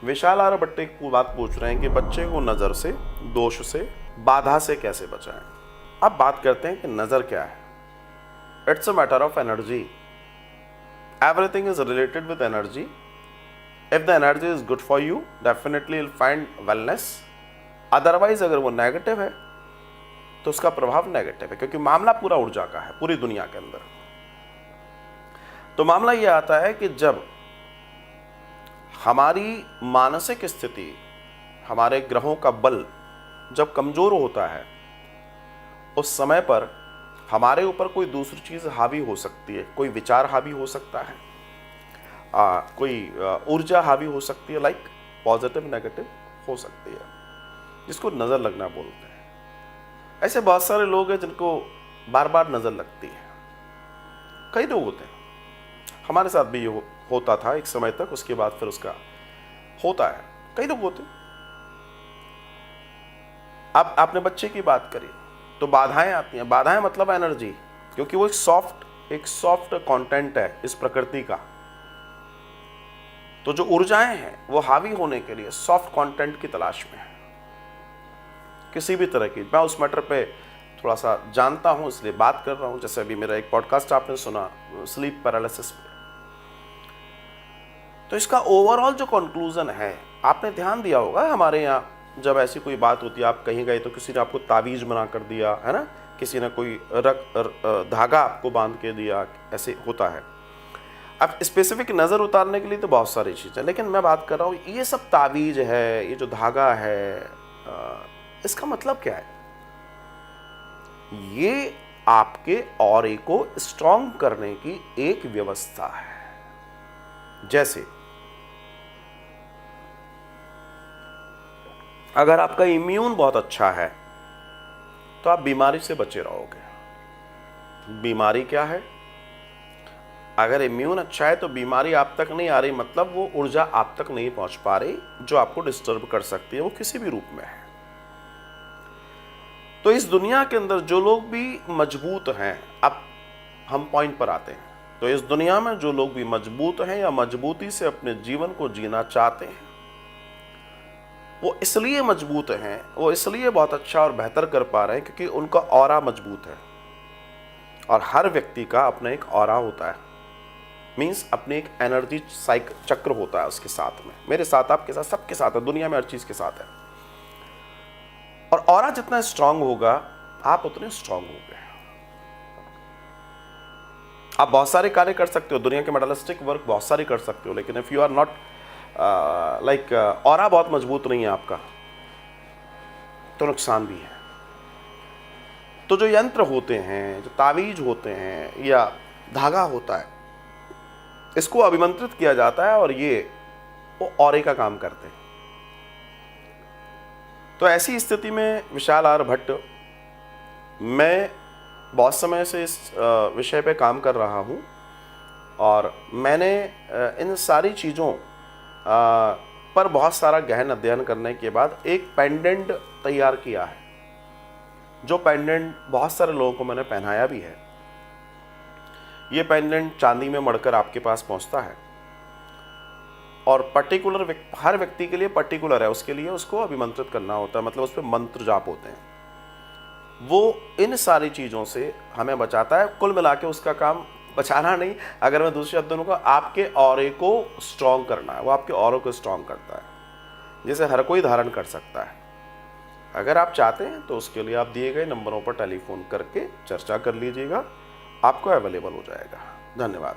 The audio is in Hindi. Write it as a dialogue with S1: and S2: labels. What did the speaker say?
S1: विशाल आर्यभट्ट एक बात पूछ रहे हैं कि बच्चे को नज़र से, दोष से, बाधा से कैसे बचाएं। अब बात करते हैं कि नज़र क्या है। It's a matter of energy. Everything is related with energy. If the energy is good for you, definitely will find wellness. Otherwise अगर वो नेगेटिव है तो उसका प्रभाव नेगेटिव है, क्योंकि मामला पूरा ऊर्जा का है पूरी दुनिया के अंदर। तो मामला यह आता है कि जब हमारी मानसिक स्थिति, हमारे ग्रहों का बल जब कमजोर होता है, उस समय पर हमारे ऊपर कोई दूसरी चीज हावी हो सकती है। कोई विचार हावी हो सकता है, कोई ऊर्जा हावी हो सकती है, लाइक पॉजिटिव नेगेटिव हो सकती है, जिसको नजर लगना बोलते हैं। ऐसे बहुत सारे लोग हैं जिनको बार बार नजर लगती है। कई लोग होते हैं, हमारे साथ भी ये होता था एक समय तक, उसके बाद फिर उसका होता है। कई लोग होते हैं। अब आपने बच्चे की बात करी तो बाधाएं आती हैं। बाधाएं मतलब एनर्जी, क्योंकि वो एक सॉफ्ट कंटेंट है इस प्रकृति का। तो जो ऊर्जाएं हैं वो हावी होने के लिए सॉफ्ट कंटेंट की तलाश में है, किसी भी तरह की। मैं उस मैटर पे थोड़ा सा जानता हूं, इसलिए बात कर रहा हूं। जैसे अभी मेरा एक पॉडकास्ट आपने सुना स्लीप पैरालिसिस पे, तो इसका ओवरऑल जो कंक्लूजन है, आपने ध्यान दिया होगा हमारे यहाँ जब ऐसी कोई बात होती है, आप कहीं गए तो किसी ने आपको तावीज बना कर दिया है ना, किसी ने कोई धागा आपको बांध के दिया, ऐसे होता है। अब स्पेसिफिक नज़र उतारने के लिए तो बहुत सारी चीज़ें, लेकिन मैं बात कर रहा हूँ ये सब तावीज है, ये जो धागा है, इसका मतलब क्या है? ये आपके ऑरे को स्ट्रॉन्ग करने की एक व्यवस्था है। जैसे अगर आपका इम्यून बहुत अच्छा है तो आप बीमारी से बचे रहोगे। बीमारी क्या है? अगर इम्यून अच्छा है तो बीमारी आप तक नहीं आ रही, मतलब वो ऊर्जा आप तक नहीं पहुंच पा रही जो आपको डिस्टर्ब कर सकती है, वो किसी भी रूप में है। तो इस दुनिया के अंदर जो लोग भी मजबूत हैं, अब हम पॉइंट पर आते हैं, तो इस दुनिया में जो लोग भी मजबूत हैं या मजबूती से अपने जीवन को जीना चाहते हैं, वो इसलिए मजबूत हैं, वो इसलिए बहुत अच्छा और बेहतर कर पा रहे हैं क्योंकि उनका ऑरा मजबूत है। और हर व्यक्ति का अपना एक ऑरा होता है, मीन्स अपने एक एनर्जी चक्र होता है उसके साथ में। मेरे साथ, आपके साथ, सबके साथ है, दुनिया में हर चीज के साथ है। और ऑरा जितना स्ट्रांग होगा आप उतने स्ट्रांग हो गए। आप बहुत सारे कार्य कर सकते हो, दुनिया के मेटलिस्टिक वर्क बहुत सारी कर सकते हो, लेकिन if you are not like aura बहुत मजबूत नहीं है आपका, तो नुकसान भी है। तो जो यंत्र होते हैं, जो तावीज होते हैं या धागा होता है, इसको अभिमंत्रित किया जाता है और ये वो ऑरे का काम करते हैं। तो ऐसी स्थिति में विशाल आर्यभट्ट, मैं बहुत समय से इस विषय पे काम कर रहा हूँ और मैंने इन सारी चीज़ों पर बहुत सारा गहन अध्ययन करने के बाद एक पेंडेंट तैयार किया है, जो पेंडेंट बहुत सारे लोगों को मैंने पहनाया भी है। ये पेंडेंट चांदी में मढ़कर आपके पास पहुंचता है और पर्टिकुलर हर व्यक्ति के लिए पर्टिकुलर है, उसके लिए उसको अभिमंत्रित करना होता है, मतलब उस पर मंत्र जाप होते हैं। वो इन सारी चीज़ों से हमें बचाता है। कुल मिला के उसका काम बचाना नहीं, अगर मैं दूसरे शब्दों में, आपके ऑरे को स्ट्रॉन्ग करना है। वो आपके ऑरे को स्ट्रॉन्ग करता है, जिसे हर कोई धारण कर सकता है। अगर आप चाहते हैं तो उसके लिए आप दिए गए नंबरों पर टेलीफोन करके चर्चा कर लीजिएगा, आपको अवेलेबल हो जाएगा। धन्यवाद।